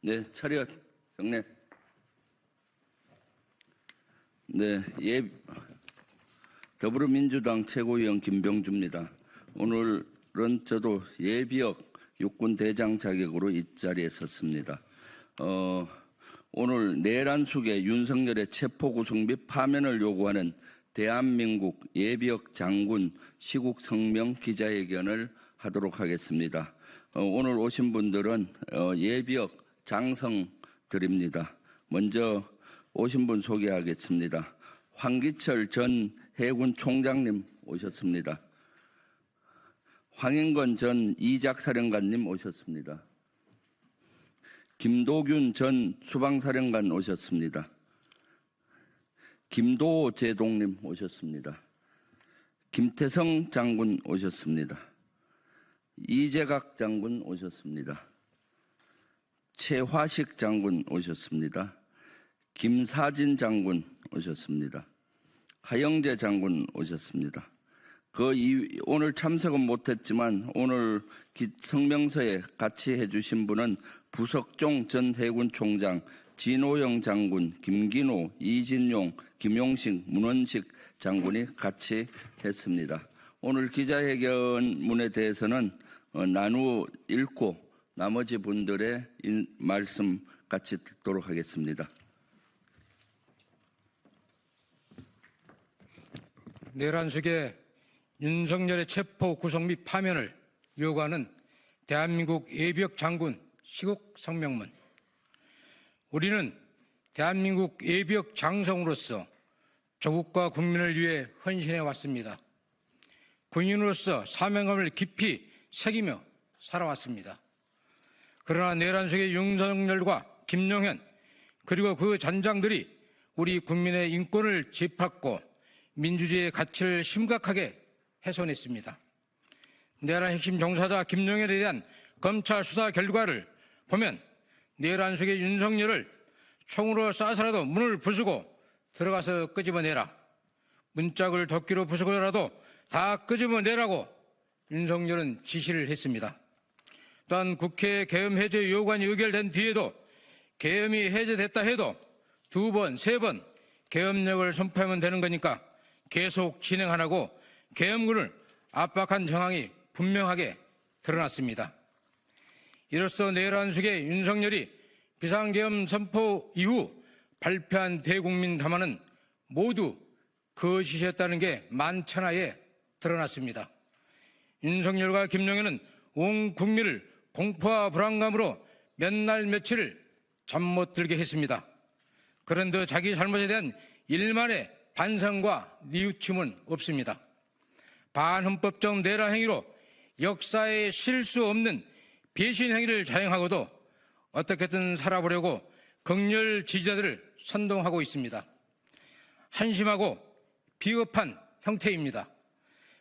네, 차렷, 경례. 네, 더불어민주당 최고위원 김병주입니다. 오늘은 저도 예비역 육군대장 자격으로 이 자리에 섰습니다. 오늘 내란숙의 윤석열의 체포구속 및 파면을 요구하는 대한민국 예비역 장군 시국 성명 기자회견을 하도록 하겠습니다. 오늘 오신 분들은 예비역 장성들입니다. 먼저 오신 분 소개하겠습니다. 황기철 전 해군 총장님 오셨습니다. 황인건 전 이작사령관님 오셨습니다. 김도균 전 수방사령관 오셨습니다. 김도호 제동님 오셨습니다. 김태성 장군 오셨습니다. 이재각 장군 오셨습니다. 최화식 장군 오셨습니다. 김사진 장군 오셨습니다. 하영재 장군 오셨습니다. 오늘 참석은 못했지만 오늘 성명서에 같이 해주신 분은 부석종 전 해군 총장, 진호영 장군, 김기노, 이진용, 김용식, 문원식 장군이 같이 했습니다. 오늘 기자회견문에 대해서는 나누어 읽고 나머지 분들의 말씀 같이 듣도록 하겠습니다. 내란숙의 윤석열의 체포, 구속 및 파면을 요구하는 대한민국 예비역 장군 시국 성명문. 우리는 대한민국 예비역 장성으로서 조국과 국민을 위해 헌신해 왔습니다. 군인으로서 사명감을 깊이 새기며 살아왔습니다. 그러나 내란숙의 윤석열과 김용현 그리고 그 전장들이 우리 국민의 인권을 짓밟고 민주주의의 가치를 심각하게 훼손했습니다. 내란 핵심 종사자 김용현에 대한 검찰 수사 결과를 보면 내란숙의 윤석열을 총으로 쏴서라도 문을 부수고 들어가서 끄집어내라. 문짝을 도끼로 부수고라도 다 끄집어내라고 윤석열은 지시를 했습니다. 또한 국회 계엄 해제 요구안이 의결된 뒤에도 계엄이 해제됐다 해도 2번, 3번 계엄령을 선포하면 되는 거니까 계속 진행하라고 계엄군을 압박한 정황이 분명하게 드러났습니다. 이로써 내란숙의 윤석열이 비상계엄 선포 이후 발표한 대국민 담화는 모두 거짓이었다는 게 만천하에 드러났습니다. 윤석열과 김용현은 온 국민을 공포와 불안감으로 몇 날 며칠을 잠 못 들게 했습니다. 그런데 자기 잘못에 대한 일만의 반성과 뉘우침은 없습니다. 반헌법적 내란 행위로 역사에 실 수 없는 배신 행위를 자행하고도 어떻게든 살아보려고 극렬 지지자들을 선동하고 있습니다. 한심하고 비겁한 형태입니다.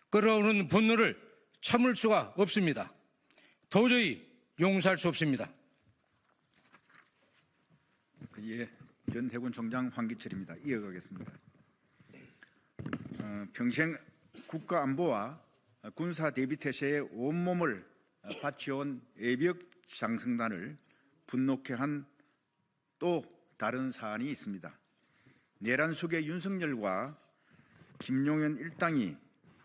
끓어오르는 분노를 참을 수가 없습니다. 도저히 용서할 수 없습니다. 예, 전 해군 총장 황기철입니다. 이어가겠습니다. 평생 국가 안보와 군사 대비 태세에 온몸을 바치온 예비역 장성단을 분노케 한 또 다른 사안이 있습니다. 내란숙의 윤석열과 김용현 일당이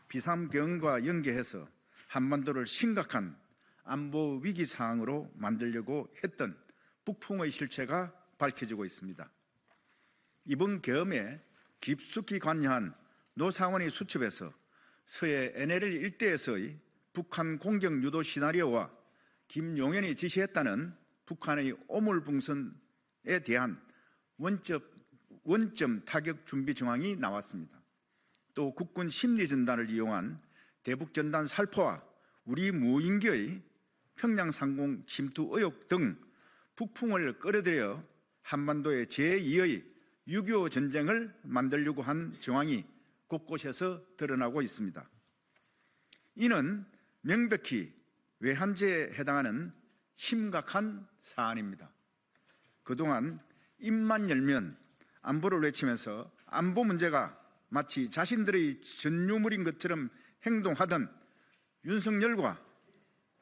비상계엄과 연계해서 한반도를 심각한 안보 위기 상황으로 만들려고 했던 북풍의 실체가 밝혀지고 있습니다. 이번 계엄에 깊숙이 관여한 노상원이 수첩에서 서해 NLL 일대에서의 북한 공격 유도 시나리오와 김용현이 지시했다는 북한의 오물풍선에 대한 원점 타격 준비 정황이 나왔습니다. 또 국군 심리전단을 이용한 대북전단 살포와 우리 무인기의 평양상공 침투 의혹 등 북풍을 끌어들여 한반도의 제2의 6.25 전쟁을 만들려고 한 정황이 곳곳에서 드러나고 있습니다. 이는 명백히 외환죄에 해당하는 심각한 사안입니다. 그동안 입만 열면 안보를 외치면서 안보 문제가 마치 자신들의 전유물인 것처럼 행동하던 윤석열과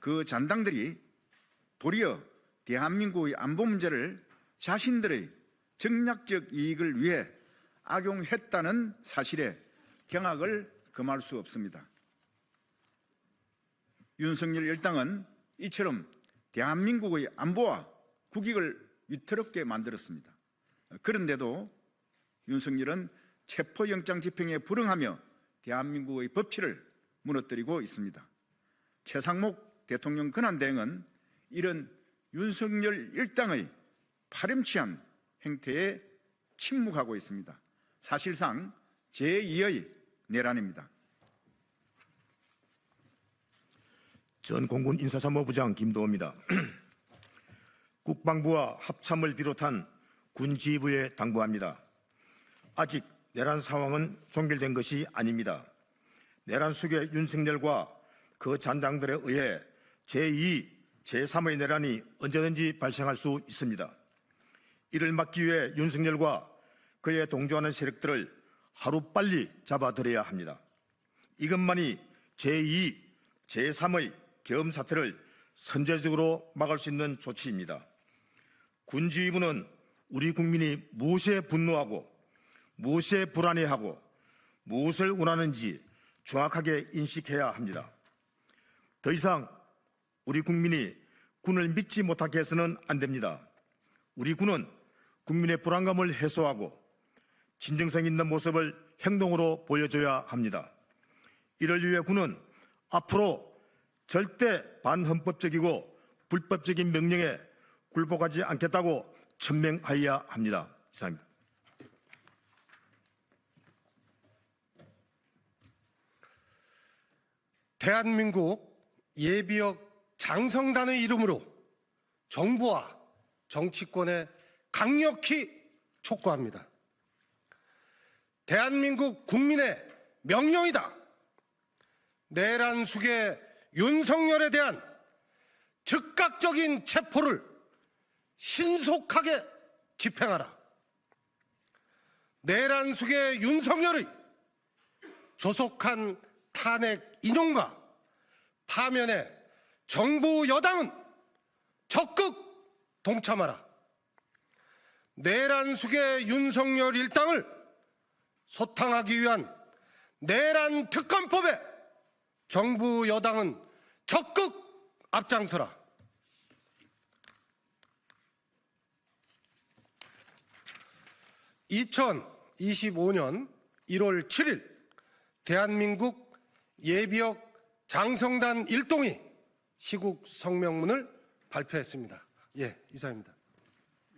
그 잔당들이 도리어 대한민국의 안보 문제를 자신들의 정략적 이익을 위해 악용했다는 사실에 경악을 금할 수 없습니다. 윤석열 일당은 이처럼 대한민국의 안보와 국익을 위태롭게 만들었습니다. 그런데도 윤석열은 체포영장 집행에 불응하며 대한민국의 법치를 무너뜨리고 있습니다. 최상목 대통령 권한대행은 이런 윤석열 일당의 파렴치한 행태에 침묵하고 있습니다. 사실상 제2의 내란입니다. 전 공군 인사참모부장 김도호입니다. 국방부와 합참을 비롯한 군지휘부에 당부합니다. 아직 내란 상황은 종결된 것이 아닙니다. 내란 속의 윤석열과 그 잔당들에 의해 제2, 제3의 내란이 언제든지 발생할 수 있습니다. 이를 막기 위해 윤석열과 그에 동조하는 세력들을 하루빨리 잡아들여야 합니다. 이것만이 제2, 제3의 계엄 사태를 선제적으로 막을 수 있는 조치입니다. 군지휘부는 우리 국민이 무엇에 분노하고 무엇에 불안해하고 무엇을 원하는지 정확하게 인식해야 합니다. 더 이상 우리 국민이 군을 믿지 못하게 해서는 안 됩니다. 우리 군은 국민의 불안감을 해소하고 진정성 있는 모습을 행동으로 보여줘야 합니다. 이를 위해 군은 앞으로 절대 반헌법적이고 불법적인 명령에 굴복하지 않겠다고 천명하여야 합니다. 이상입니다. 대한민국 예비역 장성단의 이름으로 정부와 정치권에 강력히 촉구합니다. 대한민국 국민의 명령이다. 내란 숙의 윤석열에 대한 즉각적인 체포를 신속하게 집행하라. 내란 숙의 윤석열의 조속한 탄핵 인용과 파면에 정부 여당은 적극 동참하라. 내란 숙의 윤석열 일당을 소탕하기 위한 내란 특검법에 정부 여당은 적극 앞장서라. (2025년 1월 7일) 대한민국 예비역 장성단 1동이 시국 성명문을 발표했습니다. 예, 이상입니다.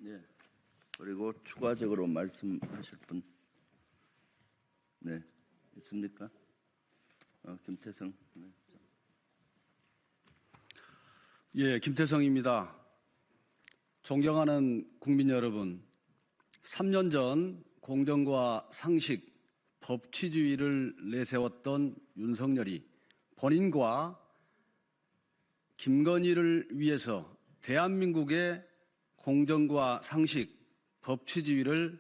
예. 그리고 추가적으로 말씀하실 분, 네, 있습니까? 김태성. 네. 예, 김태성입니다. 존경하는 국민 여러분, 3년 전 공정과 상식, 법치주의를 내세웠던 윤석열이 본인과 김건희를 위해서 대한민국의 공정과 상식, 법치주의를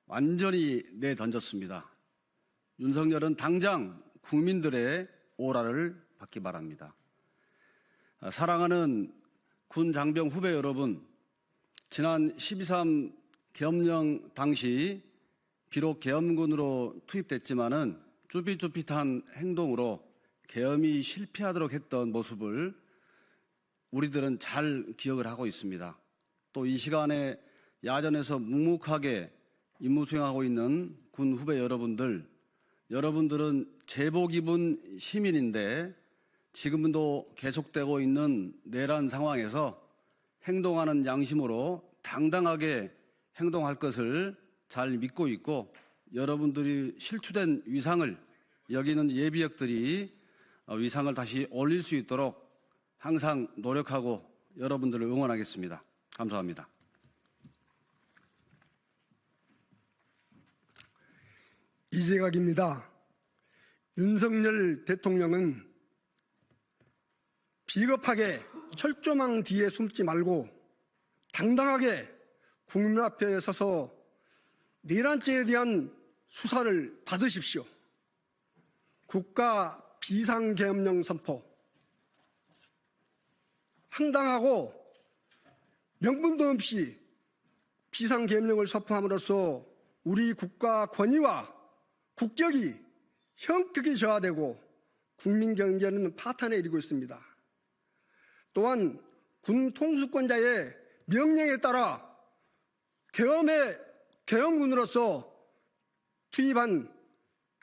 완전히 내던졌습니다. 윤석열은 당장 국민들의 오라를 받기 바랍니다. 사랑하는 군 장병 후배 여러분, 지난 12.3 계엄령 당시 비록 계엄군으로 투입됐지만은 쭈삣쭈삣한 행동으로 계엄이 실패하도록 했던 모습을 우리들은 잘 기억을 하고 있습니다. 또 이 시간에 야전에서 묵묵하게 임무 수행하고 있는 군 후배 여러분들은 제복 입은 시민인데 지금도 계속되고 있는 내란 상황에서 행동하는 양심으로 당당하게 행동할 것을 잘 믿고 있고, 여러분들이 실추된 위상을 여기는 예비역들이 위상을 다시 올릴 수 있도록 항상 노력하고 여러분들을 응원하겠습니다. 감사합니다. 이재각입니다. 윤석열 대통령은 비겁하게 철조망 뒤에 숨지 말고 당당하게 국민 앞에 서서 내란죄에 대한 수사를 받으십시오. 국가 비상계엄령 선포, 황당하고 명분도 없이 비상계엄령을 선포함으로써 우리 국가 권위와 국격이 형격히 저하되고 국민 경제는 파탄에 이르고 있습니다. 또한 군 통수권자의 명령에 따라 계엄군으로서 투입한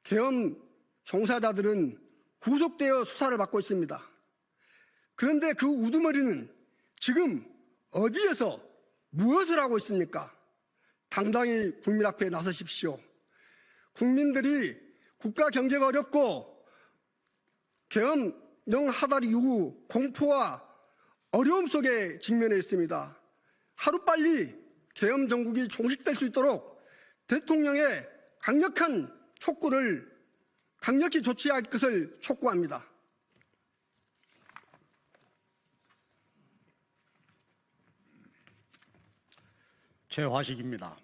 계엄 종사자들은 구속되어 수사를 받고 있습니다. 그런데 그 우두머리는 지금 어디에서 무엇을 하고 있습니까? 당당히 국민 앞에 나서십시오. 국민들이 국가 경제가 어렵고 계엄령 하달 이후 공포와 어려움 속에 직면해 있습니다. 하루빨리 계엄 정국이 종식될 수 있도록 대통령의 강력한 촉구를 강력히 조치할 것을 촉구합니다. 최화식입니다.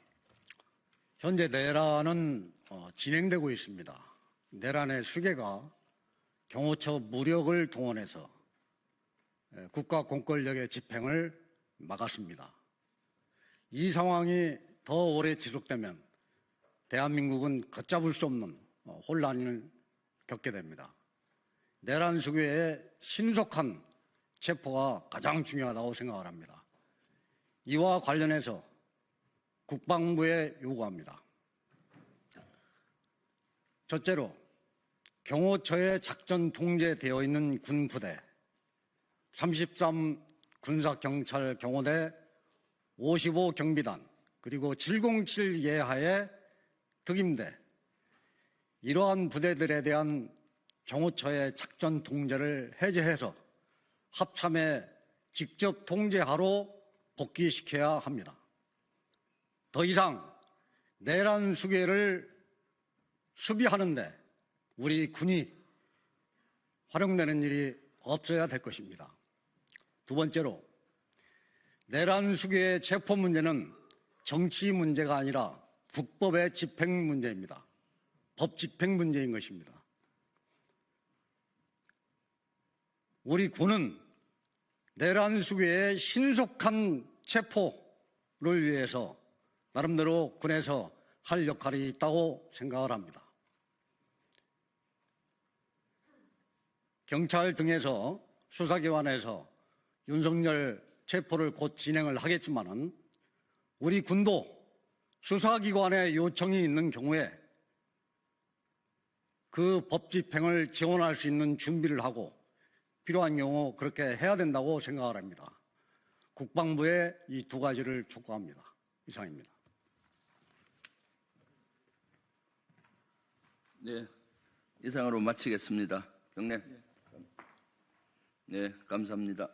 현재 내란은 진행되고 있습니다. 내란의 수괴가 경호처 무력을 동원해서 국가 공권력의 집행을 막았습니다. 이 상황이 더 오래 지속되면 대한민국은 걷잡을 수 없는 혼란을 겪게 됩니다. 내란 수괴의 신속한 체포가 가장 중요하다고 생각을 합니다. 이와 관련해서 국방부에 요구합니다. 첫째로 경호처에 작전 통제되어 있는 군부대 33 군사경찰 경호대 55 경비단 그리고 707 예하의 특임대 이러한 부대들에 대한 경호처의 작전 통제를 해제해서 합참에 직접 통제하러 복귀시켜야 합니다. 더 이상 내란 수괴를 수비하는데 우리 군이 활용되는 일이 없어야 될 것입니다. 두 번째로 내란 수괴의 체포 문제는 정치 문제가 아니라 국법의 집행 문제입니다. 법 집행 문제인 것입니다. 우리 군은 내란 수괴의 신속한 체포를 위해서 나름대로 군에서 할 역할이 있다고 생각을 합니다. 경찰 등에서 수사기관에서 윤석열 체포를 곧 진행을 하겠지만은 우리 군도 수사기관의 요청이 있는 경우에 그 법 집행을 지원할 수 있는 준비를 하고 필요한 경우 그렇게 해야 된다고 생각을 합니다. 국방부에 이 두 가지를 촉구합니다. 이상입니다. 네, 이상으로 마치겠습니다. 경례. 네, 감사합니다.